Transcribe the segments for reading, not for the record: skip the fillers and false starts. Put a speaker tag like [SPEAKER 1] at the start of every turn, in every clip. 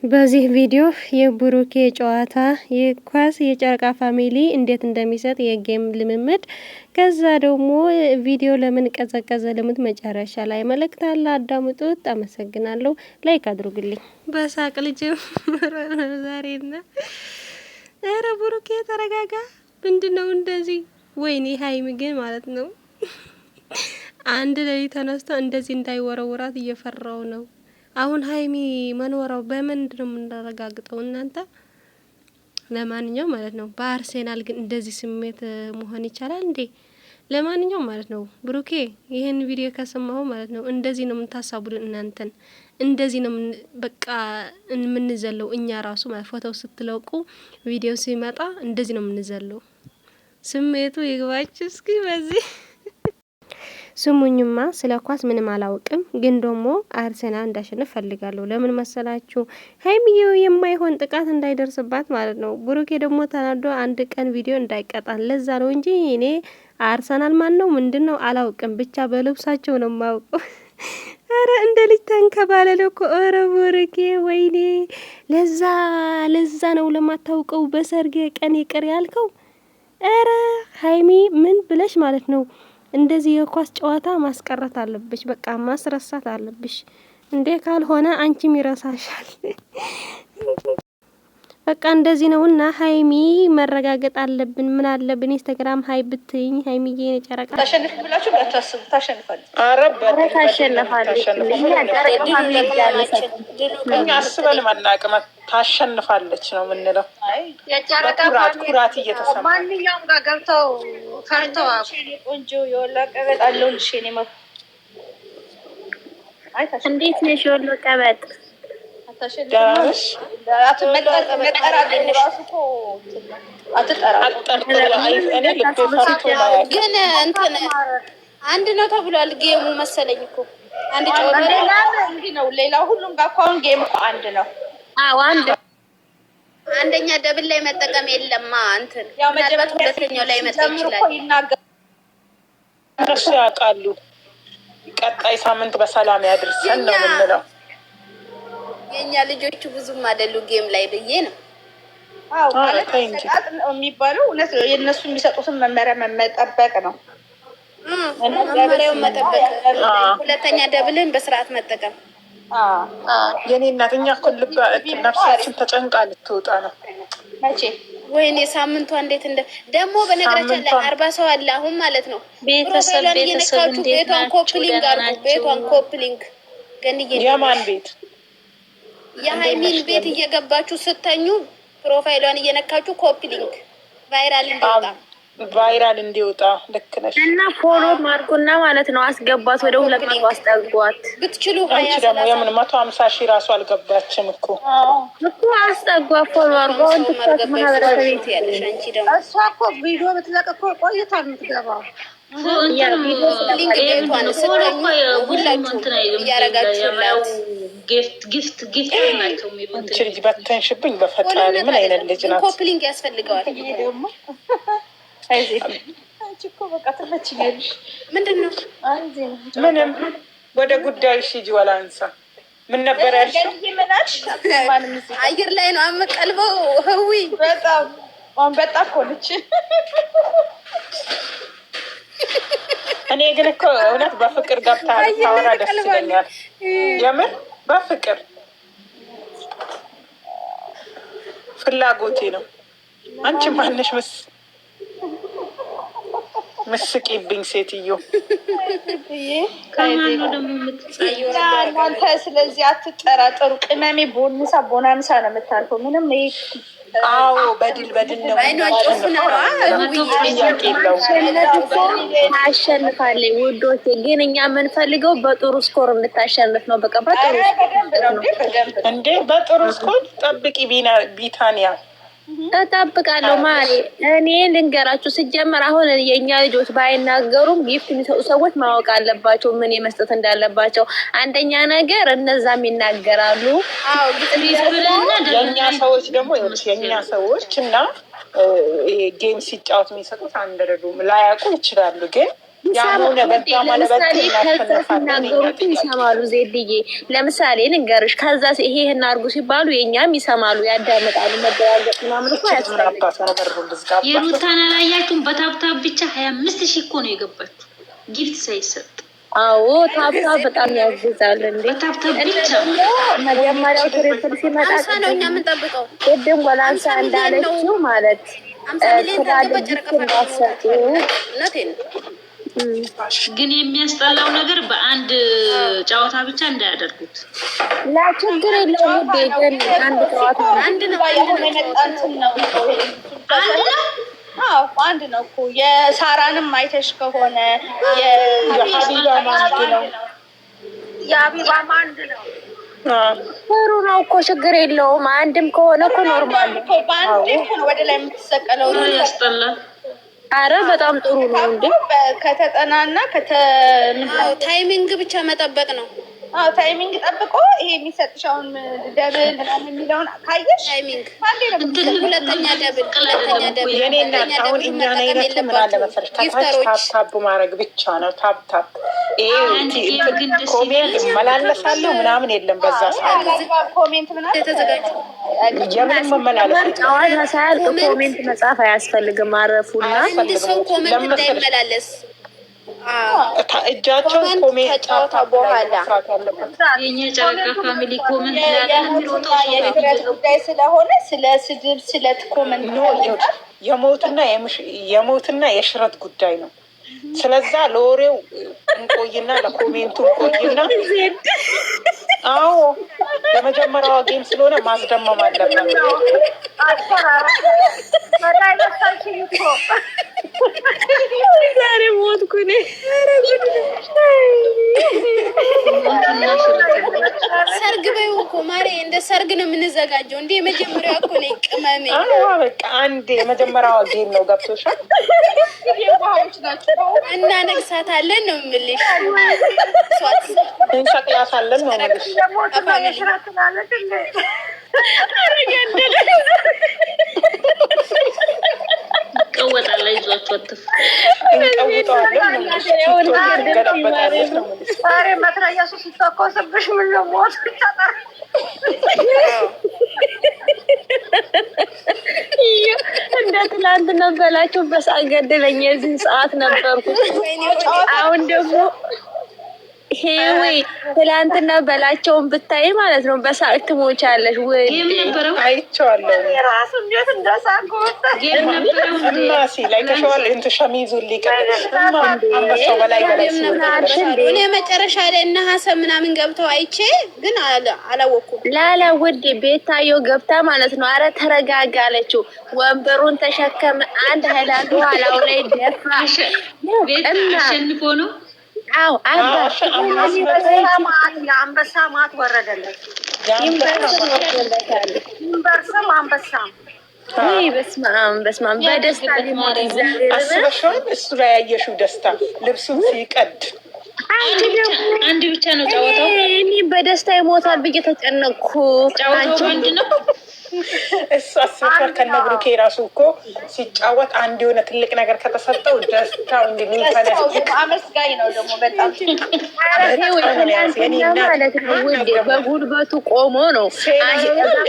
[SPEAKER 1] በዚህ ቪዲዮ የብሩኬ ጨዋታ የኳስ የጨረቃ ፋሚሊ እንዴት እንደሚሰጥ የጌም ልምምድ፣ ከዛ ደግሞ ቪዲዮ ለምን ቀዘቀዘ ለምን መጨረሻ ላይ መልእክት አለ። አዳምጡት። አመሰግናለሁ። ላይክ አድርጉልኝ። በሳቅ ልጅ ዛሬና ኧረ ብሩኬ ተረጋጋ። ምንድነው እንደዚህ? ወይኔ ሀይሚ ግን ማለት ነው አንድ ላይ ተነስቶ እንደዚህ እንዳይወረውራት እየፈራው ነው። አሁን ሀይሚ መኖራው በምንድን ነው የምናረጋግጠው እናንተ? ለማንኛውም ማለት ነው በአርሴናል ግን እንደዚህ ስሜት መሆን ይቻላል እንዴ? ለማንኛውም ማለት ነው ብሩኬ ይሄን ቪዲዮ ከሰማሁ ማለት ነው እንደዚህ ነው የምታሳቡልን እናንተን። እንደዚህ ነው በቃ የምንዘለው እኛ ራሱ ማለት ፎቶ ስትለቁ ቪዲዮ ሲመጣ እንደዚህ ነው የምንዘለው። ስሜቱ ይግባችሁ እስኪ በዚህ ስሙኝማ ስለ ኳስ ምንም አላውቅም፣ ግን ደግሞ አርሰናል እንዳሸንፍ ፈልጋለሁ። ለምን መሰላችሁ? ሀይሚዬ የማይሆን ጥቃት እንዳይደርስባት ማለት ነው። ብሩኬ ደግሞ ተናዶ አንድ ቀን ቪዲዮ እንዳይቀጣን ለዛ ነው እንጂ እኔ አርሰናል ማን ነው ምንድነው አላውቅም፣ ብቻ በልብሳቸው ነው የማውቀው። አረ እንደ ልጅ ተንከባለለ እኮ። አረ ብሩኬ ወይኔ፣ ለዛ ነው ለማታውቀው በሰርጌ ቀን ይቅር ያልከው። አረ ሀይሚ ምን ብለሽ ማለት ነው እንደዚህ የኳስ ጨዋታ ማስቀረት አለብሽ። በቃ ማስረሳት አለብሽ እንዴ፣ ካልሆነ አንቺም ይረሳሻል። በቃ እንደዚህ ነውና ሀይሚ መረጋገጥ አለብን። ምን አለብን ኢንስታግራም ሀይ ብትኝ ሀይሚዬ የጨረቃ
[SPEAKER 2] ታሸንፍ ብላችሁ እንዳታስቡ፣ ታሸንፋለች። እኛ አስበን ማናቅም ታሸንፋለች ነው የምንለው። ኩራት እየተሰማ ማንኛውም ጋር ገብተው ፈርተዋ ቆንጆ የወላ ቀበጥ አለው ልሽ ኔ
[SPEAKER 3] እንዴት ነሽ? የወሎ ቀበጥ
[SPEAKER 2] ግን እንትን አንድ ነው ተብሏል። ጌሙ መሰለኝ እኮ አንድ ነው። ሌላው ሁሉም ጋር እኮ አሁን ጌሙ አንድ ነው። አዎ አንድ አንደኛ ደብል ላይ መጠቀም የለማ እንትን ምናልባት ሁለተኛው ላይ መጠቀም ይችላል። እነሱ ያውቃሉ። ቀጣይ ሳምንት በሰላም ያድርሰን ነው የምንለው። የኛ ልጆቹ ብዙም አይደሉ ጌም ላይ ብዬ ነው። አዎ ማለት የሚባለው እውነት ነው። የነሱ የሚሰጡትን መመሪያ መጠበቅ ነው። መመሪያውን መጠበቅ፣ ሁለተኛ ደብልን በስርዓት መጠቀም። የኔ እናት እኛ እኮ ነፍሳችን ተጨንቃ ልትወጣ ነው። መቼ ወይኔ ሳምንቷ እንዴት እንደ ደግሞ በነገራችን ላይ 40 ሰው አለ አሁን ማለት ነው። ቤተሰብ ቤቷን ኮፕሊንግ አድርጉ። ቤቷን ኮፕሊንግ ገንዬ የማን ቤት? የሀይሚን ቤት እየገባችሁ ስተኙ ፕሮፋይሏን እየነካችሁ ኮፕሊንግ ቫይራል እንዲወጣ ልክ ነሽ። እና ፎሎ ማርኩና ማለት ነው አስገባት፣ ወደ 200 አስጠጓት ብትችሉ። አንቺ ደግሞ የምን 150 ሺህ ራሱ አልገባችም እኮ አስጠጓት። ፎሎ አርጋው እንትከት ማህበረሰብ ያለሽ አንቺ ደግሞ እሷ እኮ ቪዲዮ ብትለቅ እኮ ቆይታ የምትገባው ልጅ በተንሽብኝ በፈጣሪ ምን አይነት ልጅ ናት? ኮፕሊንግ ያስፈልገዋል። ምንም ወደ ጉዳይሽ ሂጂ። ወላንሳ ምን ነበር ያልሽው? አየር ላይ ነው አመቀልበው። ህዊ በጣም በጣም ኮልች። እኔ ግን እኮ እውነት በፍቅር ገብታ ታወራ ደስ ይለኛል። የምን በፍቅር ፍላጎቴ ነው። አንቺ ማነሽ ምስቂብኝ ሴትዮ? እናንተ ስለዚህ አትጠራጠሩ። ቅመሜ ቦናንሳ ነው የምታልፈው። ምንም አዎ በድል ነው።
[SPEAKER 3] ታሸንፋለች ውዶቼ። ግን እኛ የምንፈልገው በጥሩ ስኮር እንድታሸንፍ ነው። በቃ በጥሩ
[SPEAKER 2] እንዴ በጥሩ ስኮር ጠብቂ ቢታንያ።
[SPEAKER 3] እጠብቃለሁ ማሪ። እኔ ልንገራችሁ ሲጀመር አሁን የኛ ልጆች ባይናገሩም ጊፍት የሚሰጡ ሰዎች ማወቅ አለባቸው ምን መስጠት እንዳለባቸው። አንደኛ ነገር እነዛም ይናገራሉ። አዎ
[SPEAKER 2] የኛ ሰዎች ደግሞ የኛ ሰዎች እና ጌም ሲጫወት የሚሰጡት አንደረዱ ላያውቁ ይችላሉ። ግን
[SPEAKER 3] ለምሳሌ ከዛ ሲናገሩት ይሰማሉ። ዜድዬ ለምሳሌ ንገርሽ፣ ከዛ ይሄን አድርጉ ሲባሉ የኛም ይሰማሉ፣ ያዳምጣሉ። መደራገጥ ምናምን እኮ ያስፈልጋል።
[SPEAKER 4] የሩታን አላያችሁም? በታብታብ ብቻ 25,000 እኮ ነው የገባችሁ ጊፍት ሳይሰጥ።
[SPEAKER 3] አዎ ታብታብ በጣም ያግዛል እንዴ!
[SPEAKER 4] በታብታብ ብቻ
[SPEAKER 3] መጀመሪያው ትሪፕል ሲመጣ
[SPEAKER 2] ነው እኛ የምንጠብቀው።
[SPEAKER 3] ቅድም ወላንሳ እንዳለችው ማለት
[SPEAKER 4] ግን የሚያስጠላው ነገር በአንድ ጨዋታ ብቻ እንዳያደርጉት።
[SPEAKER 3] ችግር የለውም። ግን አንድ ጨዋታ
[SPEAKER 2] አንድ ነው አንድ ነው እኮ። የሳራንም አይተሽ ከሆነ የሀቢባም አንድ ነው። የሀቢባም አንድ ነው።
[SPEAKER 3] ጥሩ ነው እኮ ችግር የለውም። አንድም ከሆነ እኮ ኖርማል ነው።
[SPEAKER 2] በአንድ ወደ ላይ የምትሰቀለው
[SPEAKER 4] ያስጠላል።
[SPEAKER 3] አረ በጣም ጥሩ ነው እንዴ!
[SPEAKER 2] ከተጠናና ታይሚንግ ብቻ መጠበቅ ነው። ታይሚንግ ጠብቆ ይሄ የሚሰጥሻውን ደብል ምናምን የሚለውን ካየሽ ታይሚንግ ሁለተኛ ደብል
[SPEAKER 5] የኔ እናት አሁን እኛ አይነቱ ምን አለ መሰለሽ ከታች ታፕ ማድረግ ብቻ ነው። ታፕ ይሄ ኮሜንት መላለሳለሁ ምናምን የለም። በዛ ሰዓት
[SPEAKER 2] ኮሜንት ምናምን
[SPEAKER 5] ተዘጋጁ። የምን መመላለስ
[SPEAKER 3] ጨዋታ ሳያልቅ ኮሜንት መጻፍ አያስፈልግም። አረፉና
[SPEAKER 2] አንድ ሰው ኮሜንት እንዳይመላለስ
[SPEAKER 5] እጃቸውን ኮሜንት
[SPEAKER 2] ጨዋታ በኋላ
[SPEAKER 4] የኛ ጨረቃ ፋሚሊ ኮሜንት
[SPEAKER 2] የድረት ጉዳይ ስለሆነ ስለ ስድብ ስለ ኮሜንት
[SPEAKER 5] የሞትና የሽረት ጉዳይ ነው። ስለዛ ለወሬው እንቆይና ለኮሜንቱ እንቆይና አዎ ለመጀመሪያዋ ጌም ስለሆነ ማስደመም አለበት።
[SPEAKER 3] ዛሬ ሞትኩ እኔ።
[SPEAKER 2] ሰርግ በይው እኮ ማሬ፣ እንደ ሰርግ ነው የምንዘጋጀው። እንደ የመጀመሪያው እኮ ነው ቅመሜ።
[SPEAKER 5] በቃ አንድ የመጀመሪያዋ ጌም ነው። ገብቶሻል?
[SPEAKER 2] እና ነግሳታለን ነው የምልሽ።
[SPEAKER 5] እንሰቅላታለን ነው የምልሽ።
[SPEAKER 4] ቀወጣላ ይዟት ወጥፍ
[SPEAKER 2] ዛሬ መትረየሱ ሲተኮስብሽ ምን ነው ሞት
[SPEAKER 3] እንደ ትላንት ነበላችሁ በሰዓት ገደለኝ። የዚህን ሰዓት ነበርኩ። አሁን ደግሞ ሄዊ ትላንትና በላቸውን ብታይ ማለት ነው በሳቅ ትሞቻለሽ። ወይ
[SPEAKER 5] አይቼዋለሁ
[SPEAKER 2] ራሱ እንዴት እንደሳቆት እኔ መጨረሻ ላይ እነ ሀሰን ምናምን ገብተው አይቼ ግን አላወኩም።
[SPEAKER 3] ላላ ውዴ ቤታዮ ገብታ ማለት ነው። አረ ተረጋጋ አለችው። ወንበሩን ተሸከመ። አንድ ሃይላንድ ኋላው ላይ ደፋ።
[SPEAKER 4] ቤት አሸንፎ ነው።
[SPEAKER 3] አዎ
[SPEAKER 2] የአንበሳ ማት ወረደለት። ይንበርስም አንበሳም
[SPEAKER 3] ወይ በስመ አብ በደስታ
[SPEAKER 5] አስበሽዋል? እሱ ላይ ያየሽው ደስታ ልብሱን ሲቀድ
[SPEAKER 4] አንድ ብቻ ነው ጨዋታው።
[SPEAKER 3] እኔ በደስታ ይሞታል ብዬ ተጨነቅኩ።
[SPEAKER 4] ጨዋታው አንድ ነው።
[SPEAKER 5] እሱ አስበሽዋል? ከነብሩኬ ራሱ እኮ ሲጫወት አንድ የሆነ ትልቅ ነገር ከተሰጠው ደስታው እንግዲህ
[SPEAKER 2] አመስጋኝ ነው ደግሞ በጣም
[SPEAKER 3] ማለት ነው። ውዴ በጉልበቱ ቆሞ ነው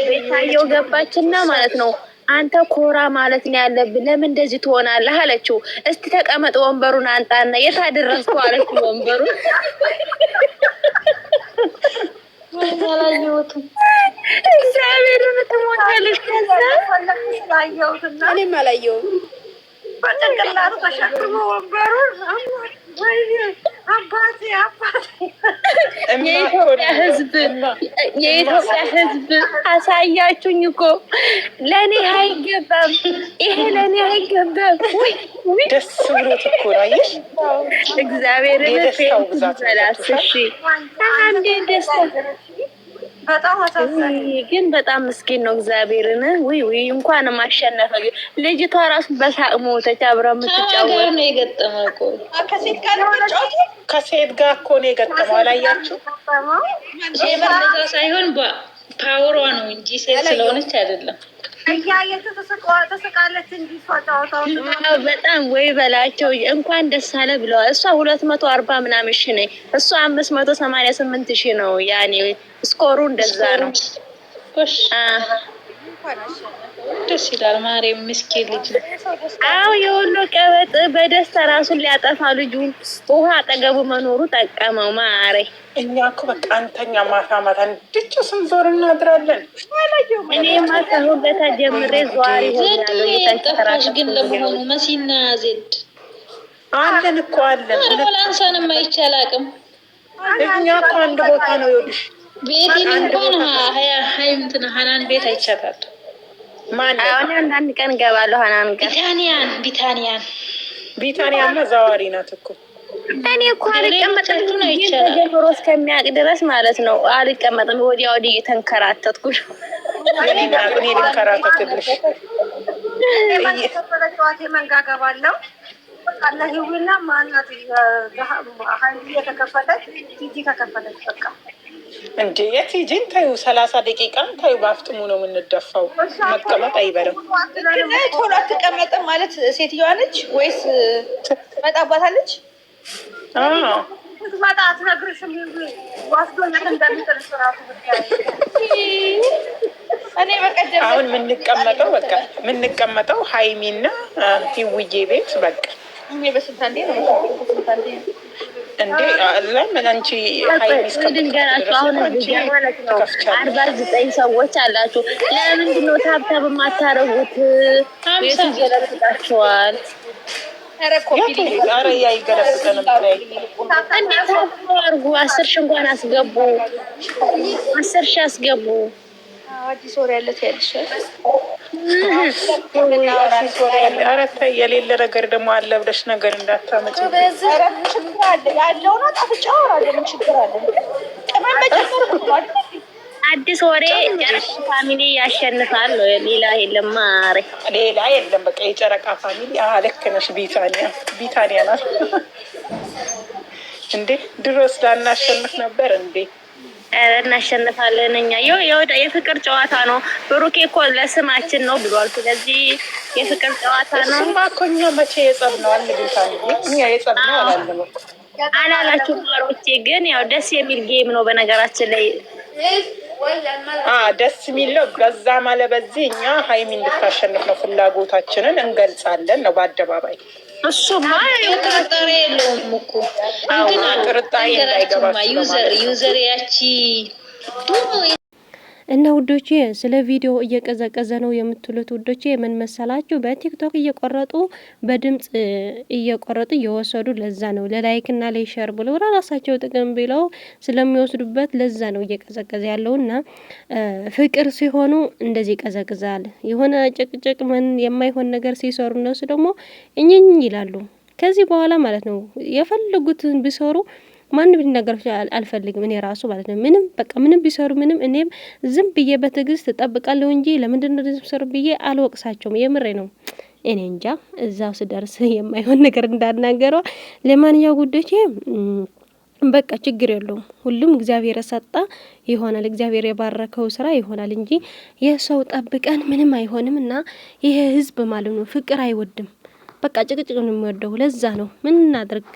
[SPEAKER 3] ቤታየው ገባችና ማለት ነው። አንተ ኮራ ማለት ነው ያለብህ። ለምን እንደዚህ ትሆናለህ አለችው። እስቲ ተቀመጥ ወንበሩን አንጣና የት አደረስከው አለችው። ወንበሩን
[SPEAKER 4] አላየሁትም።
[SPEAKER 3] እግዚአብሔርን ትሞታለሽ። ከዛ
[SPEAKER 2] እኔም አላየሁም። በጭንቅላቱ ተሸክሞ ወንበሩን
[SPEAKER 3] የኢትዮጵያ ሕዝብ አሳያችሁኝ እኮ ለእኔ አይገባም። ይሄ ለእኔ አይገባም።
[SPEAKER 5] ደስ ብሎት እኮ አየሽ።
[SPEAKER 3] እግዚአብሔርን ላስሽ አንዴ ደስታ
[SPEAKER 2] በጣም አሳዛኝ
[SPEAKER 3] ግን በጣም ምስኪን ነው። እግዚአብሔርን ውይ እንኳንም አሸነፈ። ልጅቷ ራሱ በሳቅ ሞተች። አብራ የምትጫወት
[SPEAKER 4] ነው የገጠመው እኮ
[SPEAKER 5] ከሴት ጋር እኮ ነው የገጠመው። አላያችሁ?
[SPEAKER 4] ሴት ሳይሆን ፓወሯ ነው እንጂ ሴት ስለሆነች አይደለም።
[SPEAKER 3] በጣም ወይ በላቸው እንኳን ደስ አለ ብለዋል። እሷ 240 ምናምን ሺህ ነኝ፣ እሷ 588 ሺህ ነው። ያኔ ስኮሩ እንደዛ ነው።
[SPEAKER 4] ደስ ይላል። ማርያም ምስኪን ልጅ።
[SPEAKER 3] አዎ የወሎ ቀበጥ በደስታ ራሱን ሊያጠፋ ልጁን ውሃ አጠገቡ መኖሩ ጠቀመው። ማሬ
[SPEAKER 5] እኛ እኮ በቃ አንተኛ ማታ ማታ እንድጭ ስንዞር እናድራለን።
[SPEAKER 3] እኔ ማታ ሁለታ ጀምሬ ዘዋሪ ሆኛለሁ።
[SPEAKER 4] የጠፋሽ ግን ለመሆኑ መሲና ዜድ
[SPEAKER 5] አለን እኮ አለን።
[SPEAKER 4] ወላንሳንም አይቻል አቅም
[SPEAKER 5] እኛ እኮ አንድ ቦታ ነው። ይኸውልሽ
[SPEAKER 4] ቤቴን እንኳን ሀይምትን ሀናን ቤት አይቻታል።
[SPEAKER 3] አሁን አንዳንድ ቀን እገባለሁ። ሀናን ጋር
[SPEAKER 5] ቢታንያማ ዘዋሪ ናት እኮ።
[SPEAKER 3] እኔ እኮ አልቀመጥም ጀምሮ እስከሚያውቅ ድረስ ማለት ነው። አልቀመጥም። ወዲያ ወዲህ እየተንከራተትኩ
[SPEAKER 5] እኔ ልንከራተትልሽ
[SPEAKER 6] መንጋገባለው ለህዊና ማናት የተከፈለች ቲጂ ተከፈለች። በቃ
[SPEAKER 5] እንዴ የቲጂን ታዩ 30 ደቂቃን ታዩ። በአፍጥሙ ነው የምንደፋው። መቀመጥ አይበለም።
[SPEAKER 2] ቶሎ አትቀመጥም ማለት ሴትዮዋ ነች ወይስ ትመጣባታለች?
[SPEAKER 6] ትመጣ አትነግርሽም። ዋስዶኛት እንደሚጥልሽ ራሱ
[SPEAKER 2] እኔ በቀደም
[SPEAKER 5] አሁን የምንቀመጠው ሀይሚና ሂውዬ ቤት በቃ
[SPEAKER 2] እኔ በስንታንዴ ነው
[SPEAKER 5] እንዴ ለምን አንቺ ሀይሚስ
[SPEAKER 3] ከድንገራችሁ አሁን ማለት ነው 49 ሰዎች አላችሁ። ለምንድን ነው ታብታብ የማታረጉት? ቤቱ ይገለብጣችኋል።
[SPEAKER 5] ኧረ ያ ይገለብጠን ነበር።
[SPEAKER 3] እንዴት አርጉ? 10 ሺህ እንኳን አስገቡ። 10 ሺህ አስገቡ።
[SPEAKER 2] አዲስ ወር ያለት ያልሻል።
[SPEAKER 5] ኧረ ተይ የሌለ ነገር ደግሞ አለ ብለሽ ነገር እንዳታመጪ።
[SPEAKER 2] ያለውን አጣፍጫ አወራለሁ። ምን ችግር አለ?
[SPEAKER 3] አዲስ ወሬ ጨረቃ ፋሚሊ ያሸንፋል። ሌላ የለም። ማሬ
[SPEAKER 5] ሌላ የለም። በቃ የጨረቃ ፋሚሊ። ልክ ነሽ። ቢታንያ ናት እንዴ? ድሮስ ላናሸንፍ ነበር እንዴ?
[SPEAKER 3] እናሸንፋለን እኛ። የፍቅር ጨዋታ ነው። ብሩኬ እኮ ለስማችን ነው ብሏል። ስለዚህ የፍቅር ጨዋታ ነው።
[SPEAKER 5] ስማ እኮ እኛ መቼ የጸብ ነው አንቢታንዬ? እኛ የጸብ ነው አላለም
[SPEAKER 3] አላላችሁ ማሮቼ። ግን ያው ደስ የሚል ጌም ነው በነገራችን ላይ።
[SPEAKER 5] ደስ የሚል ነው። በዛ ማለት በዚህ እኛ ሀይሚ እንድታሸንፍ ነው ፍላጎታችንን እንገልጻለን ነው በአደባባይ።
[SPEAKER 3] እሱማ
[SPEAKER 4] ጥርጣሬ የለውም እኮ እንትና
[SPEAKER 5] ጥርጣሬ እንዳይገባ
[SPEAKER 4] ዩዘር ያቺ
[SPEAKER 1] እና ውዶቼ ስለ ቪዲዮ እየቀዘቀዘ ነው የምትሉት ውዶቼ ምን መሰላችሁ? በቲክቶክ እየቆረጡ በድምጽ እየቆረጡ እየወሰዱ ለዛ ነው ለላይክ እና ለሼር ብለው ራሳቸው ጥቅም ብለው ስለሚወስዱበት ለዛ ነው እየቀዘቀዘ ያለውና ፍቅር ሲሆኑ እንደዚህ ይቀዘቅዛል። የሆነ ጭቅጭቅ ምን የማይሆን ነገር ሲሰሩ እነሱ ደግሞ እኝኝ ይላሉ። ከዚህ በኋላ ማለት ነው የፈለጉትን ቢሰሩ ማንም ቢናገር አልፈልግም እኔ ራሱ ማለት ነው። ምንም ቢሰሩ ምንም እኔም ዝም ብዬ በትዕግስት እጠብቃለሁ እንጂ ለምንድነው ቢሰሩ ብዬ አልወቅሳቸውም። የምሬ ነው። እኔ እንጃ እዛው ስደርስ የማይሆን ነገር እንዳናገረው። ለማንኛው ጉዶቼ በቃ ችግር የለውም። ሁሉም እግዚአብሔር ሰጣ ይሆናል። እግዚአብሔር የባረከው ስራ ይሆናል እንጂ የሰው ጠብቀን ምንም አይሆንም። እና ይሄ ህዝብ ማለት ነው ፍቅር አይወድም። በቃ ጭቅጭቅ ነው የሚወደው። ለዛ ነው ምን እናድርግ?